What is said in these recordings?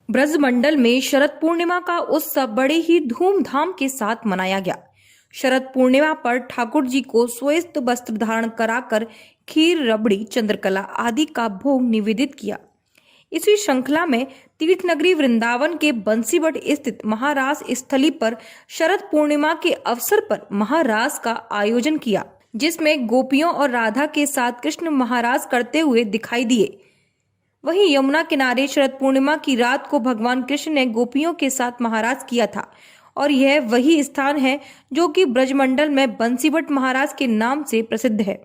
ब्रजमंडल में शरद पूर्णिमा का उत्सव बड़े ही धूमधाम के साथ मनाया गया। शरद पूर्णिमा पर ठाकुर जी को श्वेत वस्त्र धारण कराकर खीर, रबड़ी, चंद्रकला आदि का भोग निवेदित किया। इसी श्रृंखला में तीर्थ नगरी वृंदावन के बंसीवट स्थित महारास स्थली पर शरद पूर्णिमा के अवसर पर महारास का आयोजन किया, जिसमें गोपियों और राधा के साथ कृष्ण महारास करते हुए दिखाई दिए। वहीं यमुना किनारे शरद पूर्णिमा की रात को भगवान कृष्ण ने गोपियों के साथ महारास किया था और यह वही स्थान है जो कि ब्रजमंडल में बंसीवट महाराज के नाम से प्रसिद्ध है,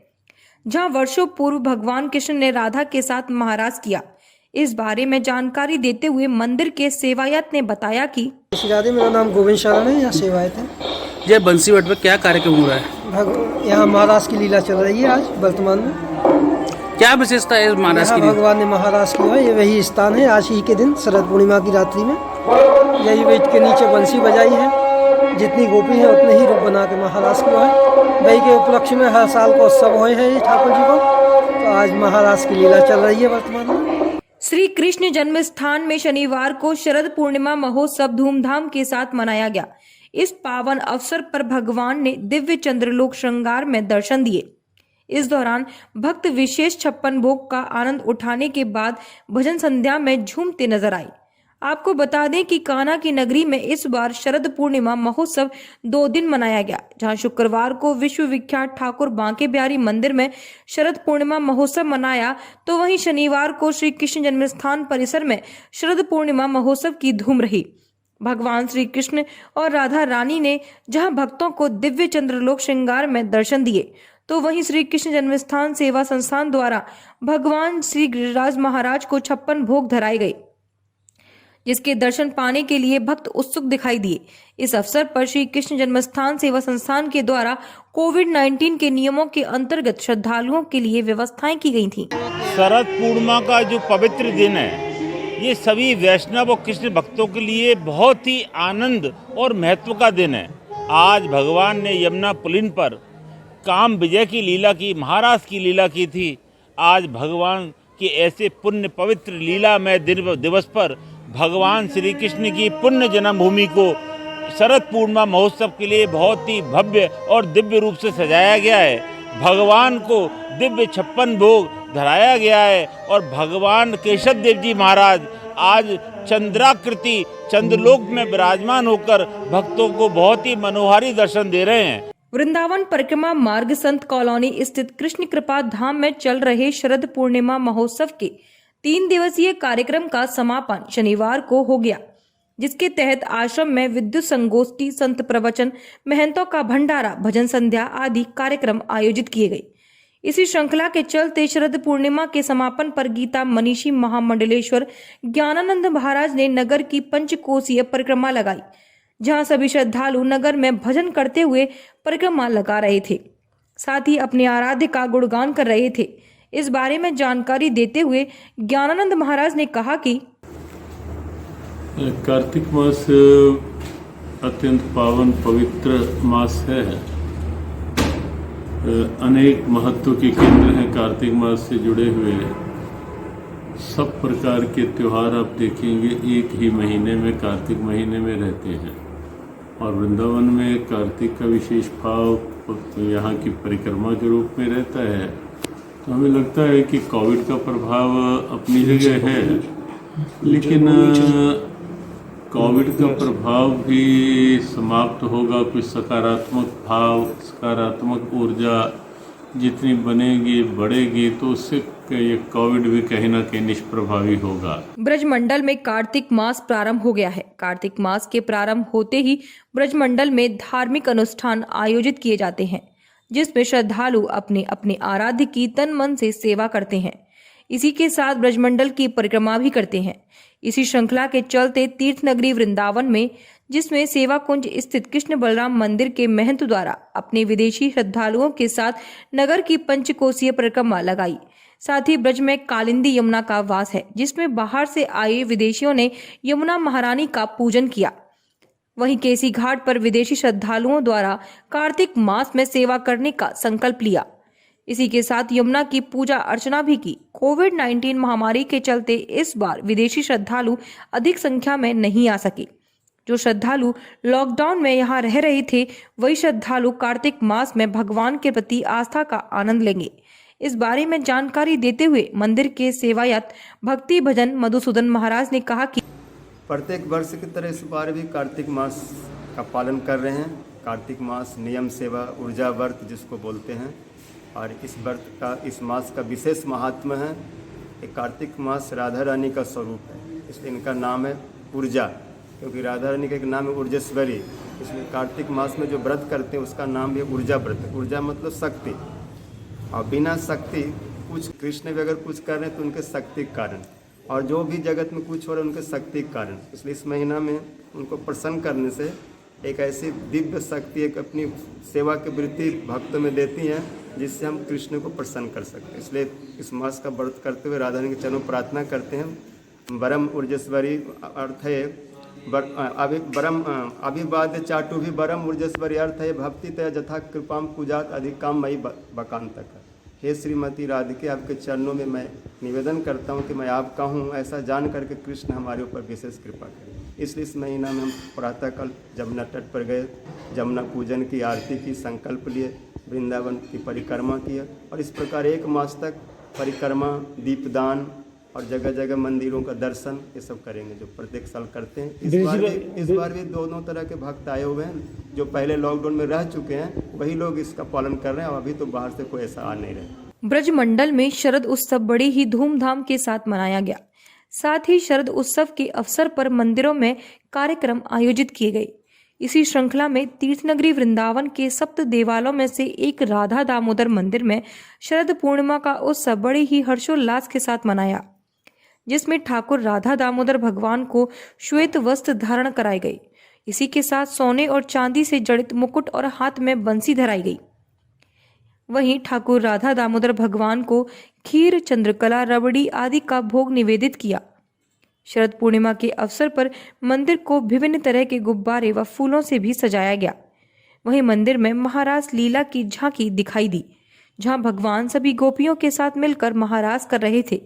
जहां वर्षों पूर्व भगवान कृष्ण ने राधा के साथ महारास किया। इस बारे में जानकारी देते हुए मंदिर के सेवायत ने बताया कि मेरा नाम गोविंद शरण है, यहाँ सेवायत है। जय बंसीवट में क्या कार्यक्रम हो रहा है? यहाँ महाराज की लीला चल रही है आज वर्तमान में। क्या विशेषता है इस महाराज की? भगवान ने महाराज किया है, ये वही स्थान है। आज ही के दिन शरद पूर्णिमा की रात्रि में यही वेद के नीचे बंसी बजाई है। जितनी गोपी है उतने ही रूप बना के महाराज किया है। वही के उपलक्ष्य में हर साल को उत्सव हुए हैं ठाकुर जी को, तो आज महाराज की लीला चल रही है वर्तमान में। श्री कृष्ण जन्म स्थान में शनिवार को शरद पूर्णिमा महोत्सव धूमधाम के साथ मनाया गया। इस पावन अवसर पर भगवान ने दिव्य चंद्रलोक श्रृंगार में दर्शन दिए। इस दौरान भक्त विशेष 56 भोग का आनंद उठाने के बाद भजन संध्या में झूमते नजर आए। आपको बता दें कि कान्हा की नगरी में इस बार शरद पूर्णिमा महोत्सव 2 दिन मनाया गया, जहां शुक्रवार को विश्व विख्यात ठाकुर बांके बिहारी मंदिर में शरद पूर्णिमा महोत्सव मनाया, तो वहीं शनिवार को श्री कृष्ण जन्मस्थान परिसर में शरद पूर्णिमा महोत्सव की धूम रही। भगवान श्री कृष्ण और राधा रानी ने जहां भक्तों को दिव्य चंद्रलोक श्रृंगार में दर्शन दिए, तो वहीं श्री कृष्ण जन्मस्थान सेवा संस्थान द्वारा भगवान श्री गिरिराज महाराज को 56 भोग धराए गए, जिसके दर्शन पाने के लिए भक्त उत्सुक दिखाई दिए। इस अवसर पर श्री कृष्ण जन्मस्थान सेवा संस्थान के द्वारा कोविड-19 के नियमों के अंतर्गत श्रद्धालुओं के लिए व्यवस्थाएं की गई थी। शरद पूर्णिमा का जो पवित्र दिन है, ये सभी वैष्णव और कृष्ण भक्तों के लिए बहुत ही आनंद और महत्व का दिन है। आज भगवान ने यमुना पुलिन पर काम विजय की लीला की, महाराज की लीला की थी। आज भगवान की ऐसे पुण्य पवित्र लीला में दिवस पर भगवान श्री कृष्ण की पुण्य जन्मभूमि को शरद पूर्णिमा महोत्सव के लिए बहुत ही भव्य और दिव्य रूप से सजाया गया है। भगवान को दिव्य 56 भोग धराया गया है और भगवान केशव देव जी महाराज आज चंद्राकृति चंद्रलोक में विराजमान होकर भक्तों को बहुत ही मनोहारी दर्शन दे रहे हैं। वृंदावन परिक्रमा मार्ग संत कॉलोनी स्थित कृष्ण कृपा धाम में चल रहे शरद पूर्णिमा महोत्सव के 3 दिवसीय कार्यक्रम का समापन शनिवार को हो गया, जिसके तहत आश्रम में विद्युत संगोष्ठी, संत प्रवचन, महंतों का भंडारा, भजन संध्या आदि कार्यक्रम आयोजित किए गए। इसी श्रृंखला के चलते शरद पूर्णिमा के समापन पर गीता मनीषी महामंडलेश्वर ज्ञानानंद महाराज ने नगर की पंचकोसीय परिक्रमा लगाई, जहां सभी श्रद्धालु नगर में भजन करते हुए परिक्रमा लगा रहे थे, साथ ही अपने आराध्य का गुणगान कर रहे थे। इस बारे में जानकारी देते हुए ज्ञानानंद महाराज ने कहा कि कार्तिक मास अत्यंत पावन पवित्र मास है। अनेक महत्व के केंद्र हैं कार्तिक मास से जुड़े हुए। सब प्रकार के त्योहार आप देखेंगे एक ही महीने में, कार्तिक महीने में रहते हैं और वृंदावन में कार्तिक का विशेष भाव यहाँ की परिक्रमा के रूप में रहता है। तो हमें लगता है कि कोविड का प्रभाव अपनी जगह है, लेकिन कोविड का प्रभाव भी समाप्त होगा। कुछ सकारात्मक भाव, सकारात्मक ऊर्जा जितनी बनेगी बढ़ेगी, तो उससे ये कोविड भी कहीं ना कहीं निष्प्रभावी होगा। ब्रजमंडल में कार्तिक मास प्रारंभ हो गया है। कार्तिक मास के प्रारंभ होते ही ब्रजमंडल में धार्मिक अनुष्ठान आयोजित किए जाते हैं, जिसमें श्रद्धालु अपने अपने आराध्य की तन मन से सेवा करते हैं। इसी के साथ ब्रजमंडल की परिक्रमा भी करते हैं। इसी श्रृंखला के चलते तीर्थ नगरी वृंदावन में, जिसमें सेवा कुंज स्थित कृष्ण बलराम मंदिर के महंत द्वारा अपने विदेशी श्रद्धालुओं के साथ नगर की पंचकोसीय परिक्रमा लगाई। साथ ही ब्रज में कालिंदी यमुना का वास है, जिसमें बाहर से आए विदेशियों ने यमुना महारानी का पूजन किया। वहीं केसी घाट पर विदेशी श्रद्धालुओं द्वारा कार्तिक मास में सेवा करने का संकल्प लिया। इसी के साथ यमुना की पूजा अर्चना भी की। कोविड-19 महामारी के चलते इस बार विदेशी श्रद्धालु अधिक संख्या में नहीं आ सके। जो श्रद्धालु लॉकडाउन में यहाँ रह रहे थे, वही श्रद्धालु कार्तिक मास में भगवान के प्रति आस्था का आनंद लेंगे। इस बारे में जानकारी देते हुए मंदिर के सेवायत भक्ति भजन मधुसूदन महाराज ने कहा कि प्रत्येक वर्ष की तरह इस बार भी कार्तिक मास का पालन कर रहे हैं। कार्तिक मास नियम सेवा ऊर्जा व्रत जिसको बोलते हैं, और इस व्रत का, इस मास का विशेष महात्मा है। ये कार्तिक मास राधा रानी का स्वरूप है, इसलिए इनका नाम है ऊर्जा, क्योंकि राधा रानी का एक नाम है ऊर्जेश्वरी। इसलिए कार्तिक मास में जो व्रत करते हैं उसका नाम भी ऊर्जा व्रत है। ऊर्जा मतलब शक्ति, और बिना शक्ति कुछ, कृष्ण भी अगर कुछ कर रहे हैं तो उनके शक्ति के कारण, और जो भी जगत में कुछ हो रहा है उनके शक्ति के कारण। इसलिए इस महीना में उनको प्रसन्न करने से एक ऐसी दिव्य शक्ति एक अपनी सेवा की वृत्ति भक्तों में देती हैं, जिससे हम कृष्ण को प्रसन्न कर सकते हैं। इसलिए इस मास का व्रत करते हुए राधा रानी के चरणों प्रार्थना करते हैं। बरम ऊर्जेश्वरी अर्थ है अभिवाद्य चाटु भी बरम ऊर्जेश्वरी अर्थ है भक्ति तय जथा कृपाम पूजात अधिकाम मई बकान तक। हे श्रीमती राधिके, आपके चरणों में मैं निवेदन करता हूँ कि मैं आपका हूँ, ऐसा जान करके कृष्ण हमारे ऊपर विशेष कृपा करें। इसलिए इस महीना में हम प्रातःकाल जमुना तट पर गए, जमुना पूजन की आरती की, संकल्प लिए, वृंदावन की परिक्रमा की, और इस प्रकार 1 मास तक परिक्रमा, दीपदान और जगह जगह मंदिरों का दर्शन ये सब करेंगे, जो प्रत्येक साल करते हैं। इस बार भी दोनों तरह के भक्त आए हुए हैं। जो पहले लॉकडाउन में रह चुके हैं वही लोग इसका पालन कर रहे हैं, और अभी तो बाहर से कोई ऐसा आ नहीं रहे। ब्रज मंडल में शरद उत्सव बड़े ही धूमधाम के साथ मनाया गया। साथ ही शरद उत्सव के अवसर पर मंदिरों में कार्यक्रम आयोजित किए गए। इसी श्रृंखला में तीर्थनगरी वृंदावन के सप्त देवालयों में से एक राधा दामोदर मंदिर में शरद पूर्णिमा का उत्सव बड़े ही हर्षोल्लास के साथ मनाया, जिसमें ठाकुर राधा दामोदर भगवान को श्वेत वस्त्र धारण कराई गई। इसी के साथ सोने और चांदी से जड़ित मुकुट और हाथ में बंसी धराई गई। वहीं ठाकुर राधा दामोदर भगवान को खीर, चंद्रकला, रबड़ी आदि का भोग निवेदित किया। शरद पूर्णिमा के अवसर पर मंदिर को विभिन्न तरह के गुब्बारे व फूलों से भी सजाया गया। वहीं मंदिर में महारास लीला की झांकी दिखाई दी, जहां भगवान सभी गोपियों के साथ मिलकर महारास कर रहे थे।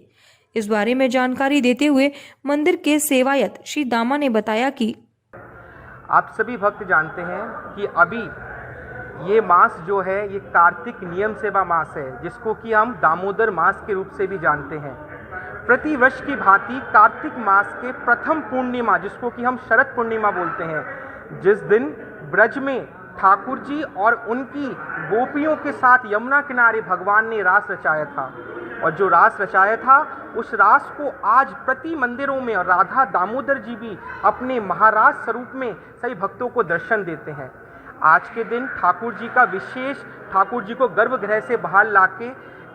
इस बारे में जानकारी देते हुए मंदिर के सेवायत श्री दामा ने बताया कि आप सभी भक्त जानते हैं कि अभी ये मास जो है ये कार्तिक नियम सेवा मास है, जिसको कि हम दामोदर मास के रूप से भी जानते हैं। प्रति वर्ष की भांति कार्तिक मास के प्रथम पूर्णिमा, जिसको कि हम शरद पूर्णिमा बोलते हैं, जिस दिन ब्रज में ठाकुर जी और उनकी गोपियों के साथ यमुना किनारे भगवान ने रास रचाया था, और जो रास रचाया था उस रास को आज प्रति मंदिरों में राधा दामोदर जी भी अपने महारास स्वरूप में सभी भक्तों को दर्शन देते हैं। आज के दिन ठाकुर जी का विशेष, ठाकुर जी को गर्भगृह से बाहर लाके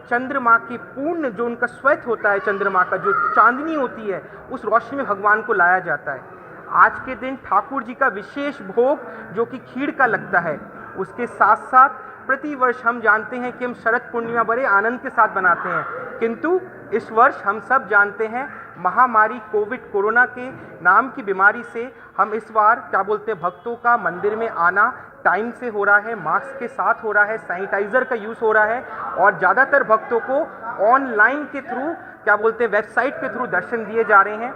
चंद्रमा की पूर्ण, जो उनका श्वेत होता है, चंद्रमा का जो चांदनी होती है, उस रोशनी में भगवान को लाया जाता है। आज के दिन ठाकुर जी का विशेष भोग जो कि खीर का लगता है। उसके साथ साथ प्रति वर्ष हम जानते हैं कि हम शरद पूर्णिमा बड़े आनंद के साथ बनाते हैं, किंतु इस वर्ष हम सब जानते हैं महामारी कोरोना के नाम की बीमारी से हम इस बार क्या बोलते हैं, भक्तों का मंदिर में आना टाइम से हो रहा है, मास्क के साथ हो रहा है, सैनिटाइजर का यूज़ हो रहा है, और ज़्यादातर भक्तों को ऑनलाइन के थ्रू क्या बोलते हैं, वेबसाइट के थ्रू दर्शन दिए जा रहे हैं।